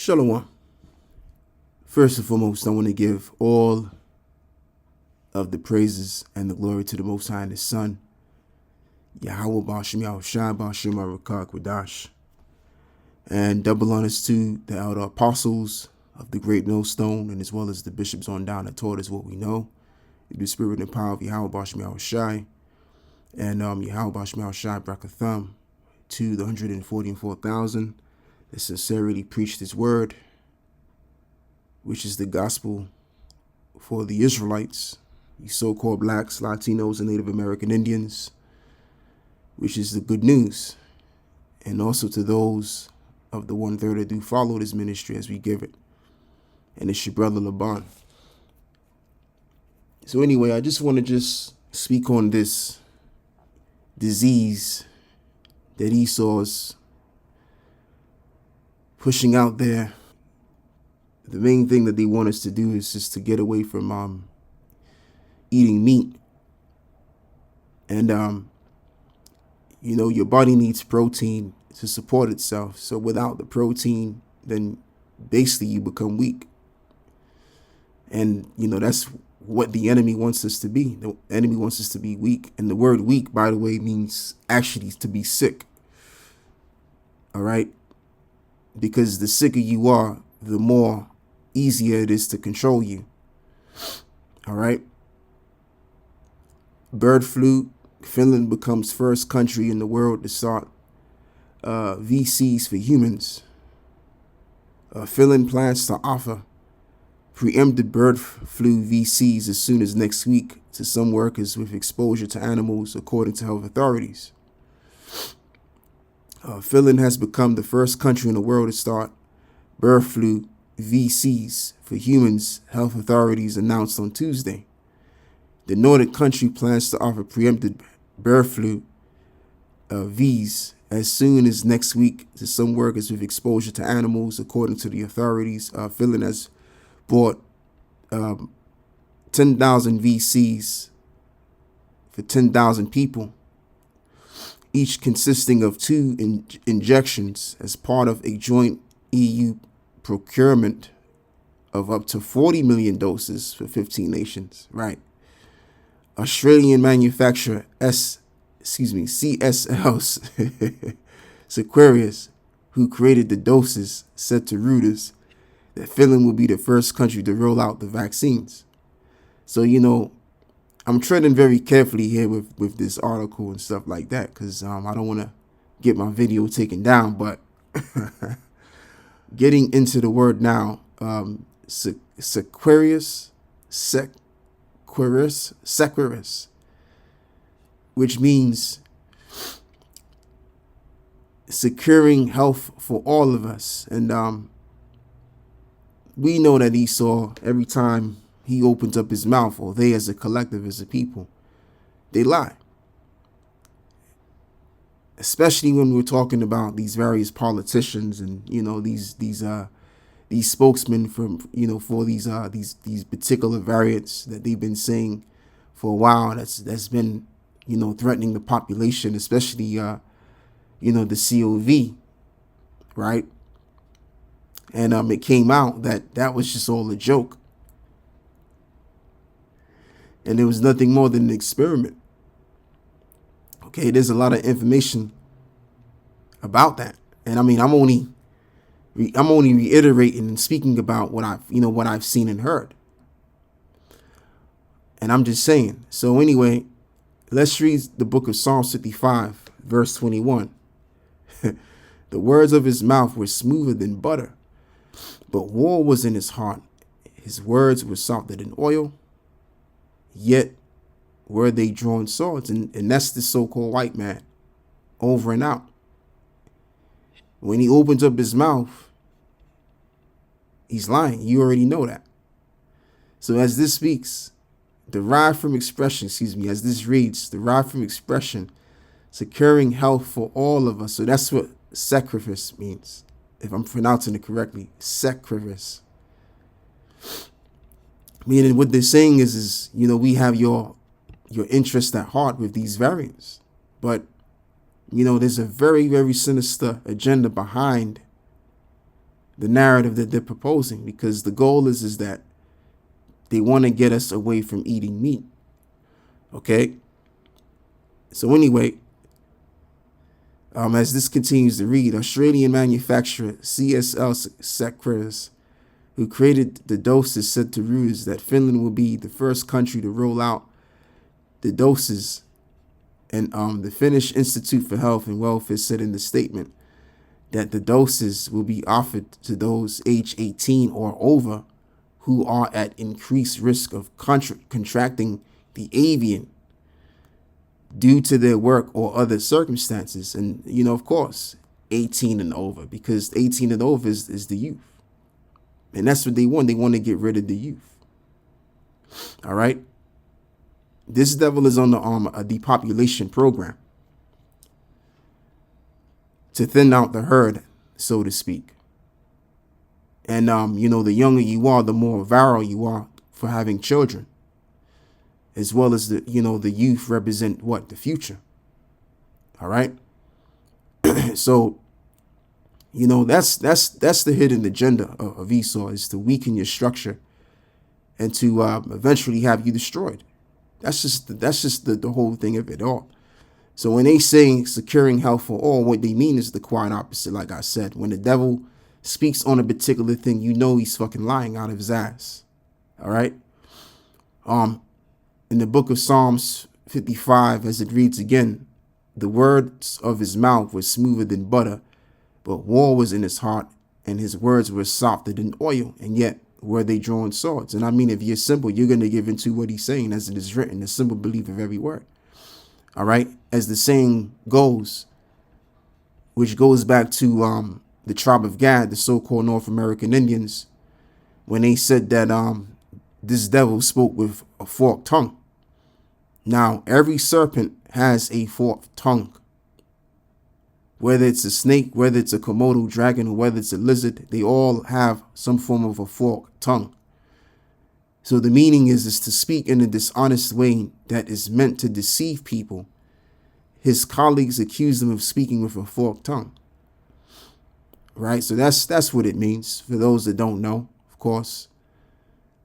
Shalom. First and foremost, I want to give all of the praises and the glory to the Most High and His Son, Yahweh Bashim Yahushai Bashim Arakak Wadash, and double honors to the elder apostles of the great millstone, and as well as the bishops on down that taught us what we know, the spirit and power of Yahweh Bashim Yahushai, and Yahweh Bashim Yahushai Brakatham, to the 144,000 that sincerely preached His word, which is the gospel for the Israelites, the so-called blacks, Latinos, and Native American Indians, which is the good news, and also to those of the 1/3 that do follow this ministry as we give it. And it's your brother Laban. So anyway, I just want to speak on this disease that Esau's pushing out there. The main thing that they want us to do is just to get away from eating meat. And your body needs protein to support itself. So without the protein, then basically you become weak. And that's what the enemy wants us to be. The enemy wants us to be weak. And the word weak, by the way, means actually to be sick. All right? Because the sicker you are, the more easier it is to control you. All right? Bird flu. Finland becomes first country in the world to start VCs for humans. Finland plans to offer preempted bird flu VCs as soon as next week to some workers with exposure to animals, according to health authorities. Finland has become the first country in the world to start bird flu VCs for humans, health authorities announced on Tuesday. The Nordic country plans to offer preempted bird flu Vs as soon as next week to some workers with exposure to animals, according to the authorities. Finland has bought 10,000 VCs for 10,000 people, each consisting of 2 injections as part of a joint EU procurement of up to 40 million doses for 15 nations. Right. Australian manufacturer CSL's Sequarius, who created the doses, said to Reuters that Finland will be the first country to roll out the vaccines. So, I'm treading very carefully here with this article and stuff like that, because I don't want to get my video taken down. But getting into the word now, Sequarius, which means securing health for all of us. And we know that Esau, every time he opens up his mouth, or they as a collective, as a people, they lie. Especially when we're talking about these various politicians and these spokesmen from for these particular variants that they've been saying for a while. That's been threatening the population, especially the COV, right? And it came out that was just all a joke, and it was nothing more than an experiment. Okay, there's a lot of information about that, and I'm only reiterating and speaking about what I've seen and heard, and I'm just saying. So anyway, let's read the book of Psalms 55, verse 21. The words of his mouth were smoother than butter, but war was in his heart. His words were softer than oil, yet were they drawn swords. And that's the so-called white man, over and out. When he opens up his mouth, he's lying. You already know that. So as this speaks, derived from expression, as this reads, derived from expression, securing health for all of us. So that's what sacrifice means, if I'm pronouncing it correctly. Sacrifice. Meaning what they're saying is we have your interest at heart with these variants. But, there's a very, very sinister agenda behind the narrative that they're proposing, because the goal is that they want to get us away from eating meat. Okay. So anyway, as this continues to read, Australian manufacturer CSL Seqirus, who created the doses, said to Reuters that Finland will be the first country to roll out the doses. And the Finnish Institute for Health and Welfare said in the statement that the doses will be offered to those age 18 or over who are at increased risk of contracting the avian due to their work or other circumstances. And, of course, 18 and over, because 18 and over is the youth. And that's what they want. They want to get rid of the youth. All right. This devil is on a depopulation program to thin out the herd, so to speak. And, the younger you are, the more virile you are for having children, as well as the youth represent what? The future. All right. So, that's the hidden agenda of Esau, is to weaken your structure and to eventually have you destroyed. That's just the whole thing of it all. So when they say securing health for all, what they mean is the quite opposite. Like I said, when the devil speaks on a particular thing, he's fucking lying out of his ass. All right. In the book of Psalms 55, as it reads again, the words of his mouth were smoother than butter, but war was in his heart, and his words were softer than oil, and yet were they drawn swords. And I mean, if you're simple, you're going to give into what he's saying as it is written, a simple belief of every word. All right. As the saying goes, which goes back to the tribe of Gad, the so-called North American Indians, when they said that this devil spoke with a forked tongue. Now, every serpent has a forked tongue. Whether it's a snake, whether it's a Komodo dragon, or whether it's a lizard, they all have some form of a forked tongue. So the meaning is to speak in a dishonest way that is meant to deceive people. His colleagues accused him of speaking with a forked tongue. Right? So that's what it means, for those that don't know, of course.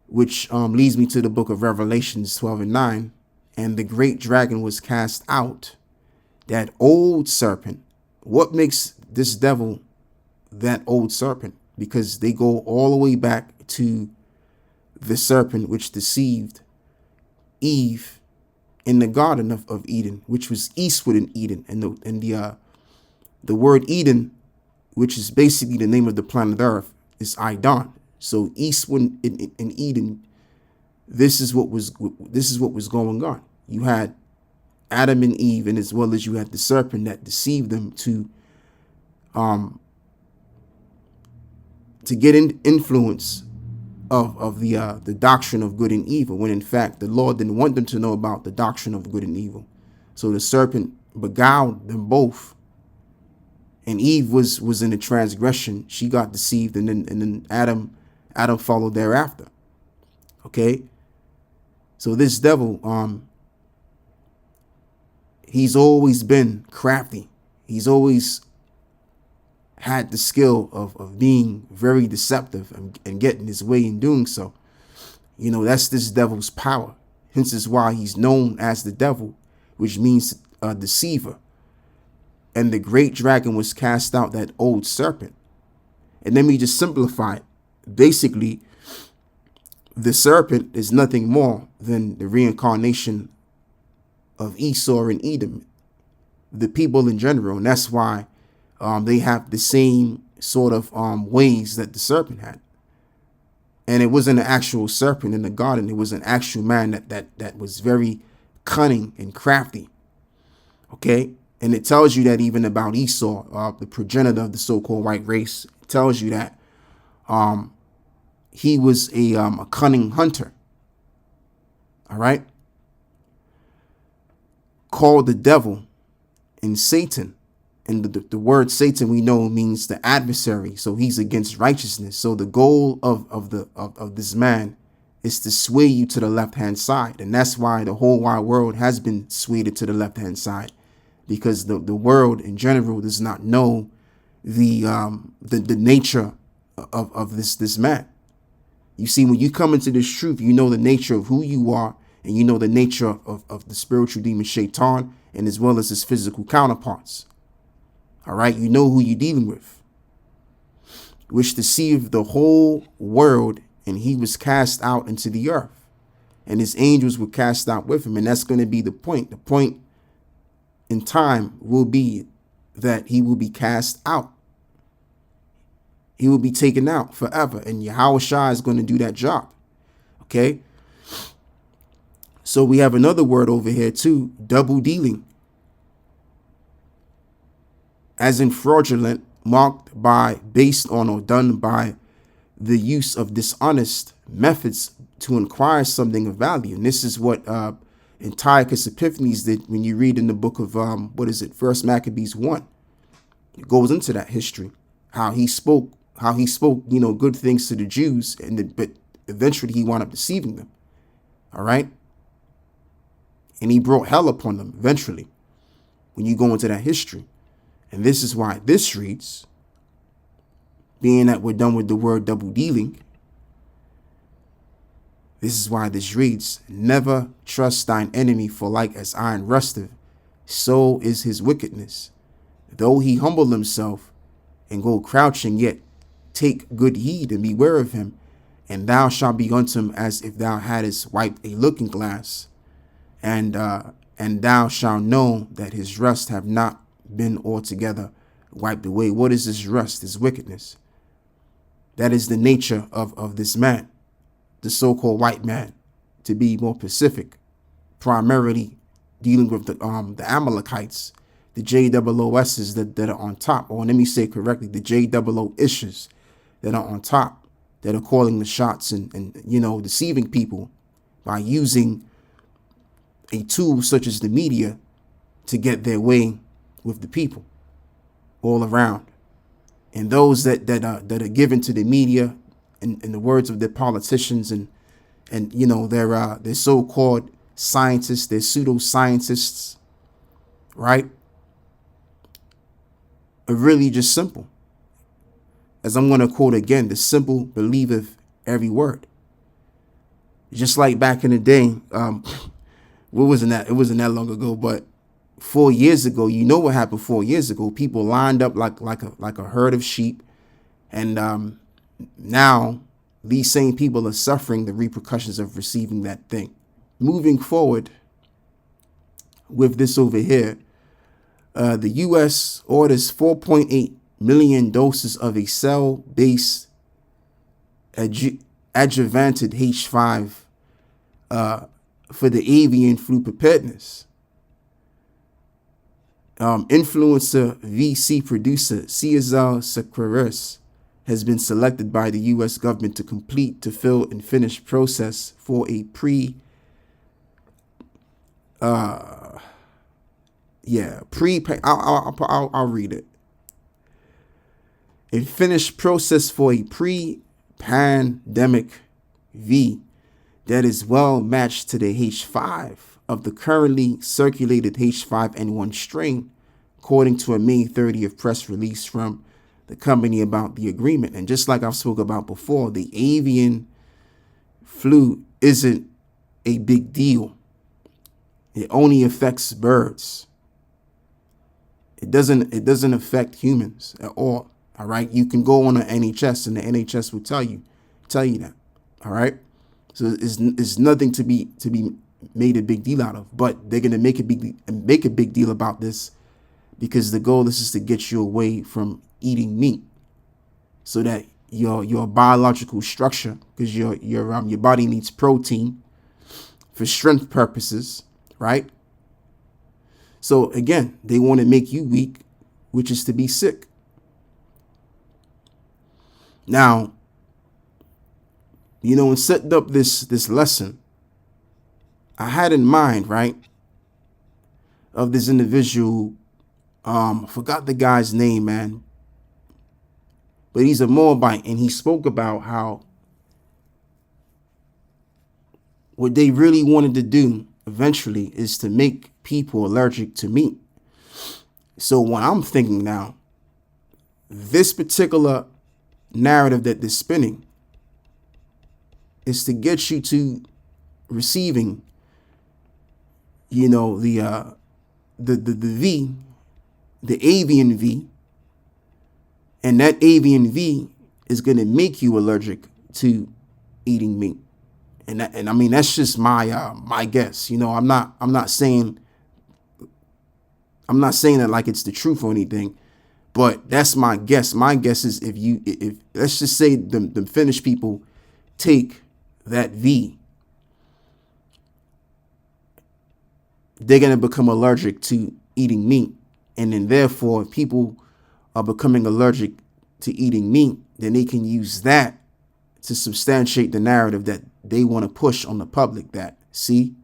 Which leads me to the book of Revelations 12:9. And the great dragon was cast out, that old serpent. What makes this devil that old serpent? Because they go all the way back to the serpent which deceived Eve in the Garden of Eden, which was eastward in Eden. And the word Eden, which is basically the name of the planet Earth, is Idon. So eastward in Eden, this is what was going on. You had Adam and Eve, and as well as you had the serpent that deceived them to get influence of the doctrine of good and evil, when in fact the Lord didn't want them to know about the doctrine of good and evil. So the serpent beguiled them both, and Eve was in a transgression. She got deceived, and then Adam followed thereafter. Okay, so this devil, he's always been crafty. He's always had the skill of being very deceptive and getting his way in doing so. That's this devil's power. Hence is why he's known as the devil, which means a deceiver. And the great dragon was cast out, that old serpent. And let me just simplify it. Basically, the serpent is nothing more than the reincarnation of Esau and Edom, the people in general. And that's why they have the same sort of ways that the serpent had. And it wasn't an actual serpent in the garden. It was an actual man that was very cunning and crafty. Okay. And it tells you that even about Esau, the progenitor of the so-called white race. It tells you that he was a cunning hunter. All right. Called the devil and Satan. And the word Satan, we know, means the adversary. So he's against righteousness. So the goal of this man is to sway you to the left-hand side. And that's why the whole wide world has been swayed to the left-hand side, because the world in general does not know the nature of this man. You see, when you come into this truth, you know the nature of who you are, and you know the nature of the spiritual demon Shaitan, and as well as his physical counterparts. All right, you know who you're dealing with, which deceived the whole world, and he was cast out into the earth, and his angels were cast out with him. And that's going to be the point. The point in time will be that he will be cast out. He will be taken out forever, and Yahweh Shai is going to do that job. Okay. So we have another word over here too, double dealing. As in fraudulent, marked by, based on, or done by the use of dishonest methods to acquire something of value. And this is what Antiochus Epiphanes did when you read in the book of, First Maccabees 1. It goes into that history, how he spoke, good things to the Jews, but eventually he wound up deceiving them. All right. And he brought hell upon them eventually when you go into that history. And this is why this reads, being that we're done with the word double dealing, this is why this reads, never trust thine enemy, for like as iron rusteth, so is his wickedness. Though he humble himself and go crouching, yet take good heed and beware of him, and thou shalt be unto him as if thou hadst wiped a looking glass, and thou shalt know that his rust have not been altogether wiped away. What is this rust? This wickedness. That is the nature of this man, the so-called white man, to be more specific, primarily dealing with the Amalekites, the JOOSs that are on top, or let me say correctly, the JOO-ishes that are on top, that are calling the shots and deceiving people by using a tool such as the media to get their way with the people all around. And those that are given to the media, in the words of their politicians and their so-called scientists, their pseudoscientists, right, are really just simple. As I'm going to quote again, the simple believeth every word. Just like back in the day, what wasn't that? It wasn't that long ago, but 4 years ago, you know what happened 4 years ago? People lined up like a herd of sheep, and now these same people are suffering the repercussions of receiving that thing. Moving forward with this over here, the U.S. orders 4.8 million doses of a cell-based adjuvanted H5 for the avian flu preparedness. Influencer VC producer Cesar Sequeres has been selected by the U.S. government to complete, to fill and finish process for a I'll read it. A finished process for a pre-pandemic V that is well matched to the H5 of the currently circulated H5N1 strain, according to a May 30th press release from the company about the agreement. And just like I've spoke about before, the avian flu isn't a big deal. It only affects birds. It doesn't affect humans at all. All right. You can go on an NHS and the NHS will tell you that. All right. So it's nothing to be made a big deal out of, but they're going to make a big deal about this because the goal is to get you away from eating meat, so that your biological structure, because your body needs protein for strength purposes, right? So again, they want to make you weak, which is to be sick. Now, in setting up this lesson, I had in mind, right, of this individual, I forgot the guy's name, man, but he's a Moabite, and he spoke about how what they really wanted to do eventually is to make people allergic to meat. So what I'm thinking now, this particular narrative that they're spinning is to get you to receiving, you know, the V, the Avian V, and that Avian V is going to make you allergic to eating meat. And I mean, that's just my my guess. You know, I'm not saying that like it's the truth or anything, but that's my guess. My guess is if let's just say the Finnish people take that V, they're going to become allergic to eating meat. And then therefore, if people are becoming allergic to eating meat, then they can use that to substantiate the narrative that they want to push on the public. That, see,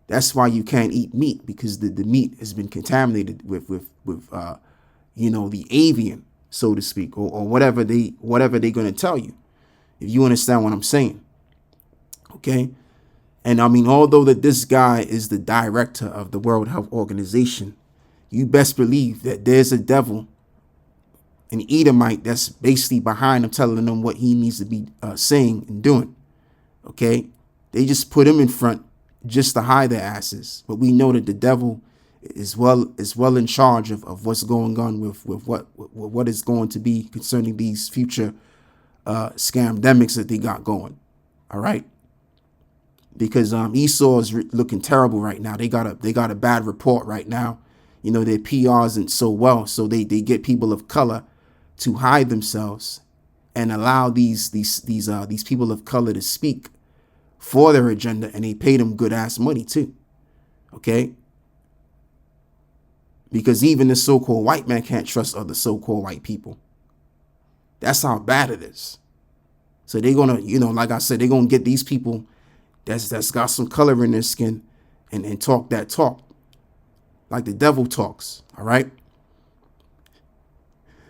that's why you can't eat meat, because the meat has been contaminated with you know, the avian, so to speak, or whatever they're going to tell you, if you understand what I'm saying. Okay. And I mean, although that this guy is the director of the World Health Organization, you best believe that there's a devil, an Edomite, that's basically behind him, telling him what he needs to be saying and doing. Okay. They just put him in front just to hide their asses. But we know that the devil is well in charge of what's going on with what is going to be concerning these future scamdemics that they got going. All right. Because Esau is looking terrible right now. They got a bad report right now. You know, their PR isn't so well, so they get people of color to hide themselves and allow these people of color to speak for their agenda, and they pay them good ass money too. Okay? Because even the so-called white man can't trust other so-called white people. That's how bad it is. So they're gonna, you know, like I said, they're gonna get these people that's got some color in their skin and talk that talk like the devil talks. All right.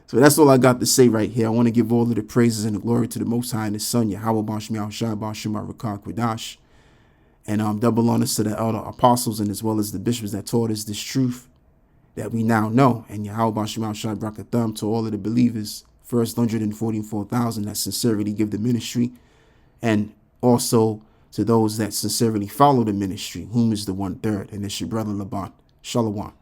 So that's all I got to say right here. I want to give all of the praises and the glory to the Most High and His Son, Yahweh Bashmi Al-Shai Bashim Rakah Kwadash, and double honors to the elder apostles and as well as the bishops that taught us this truth that we now know. And Yahweh Bashmi Al-Shai Brakatham to all of the believers, first 144,000 that sincerely give the ministry, and also to those that sincerely follow the ministry, whom is the 1/3, and it's your brother Laban. Shalom.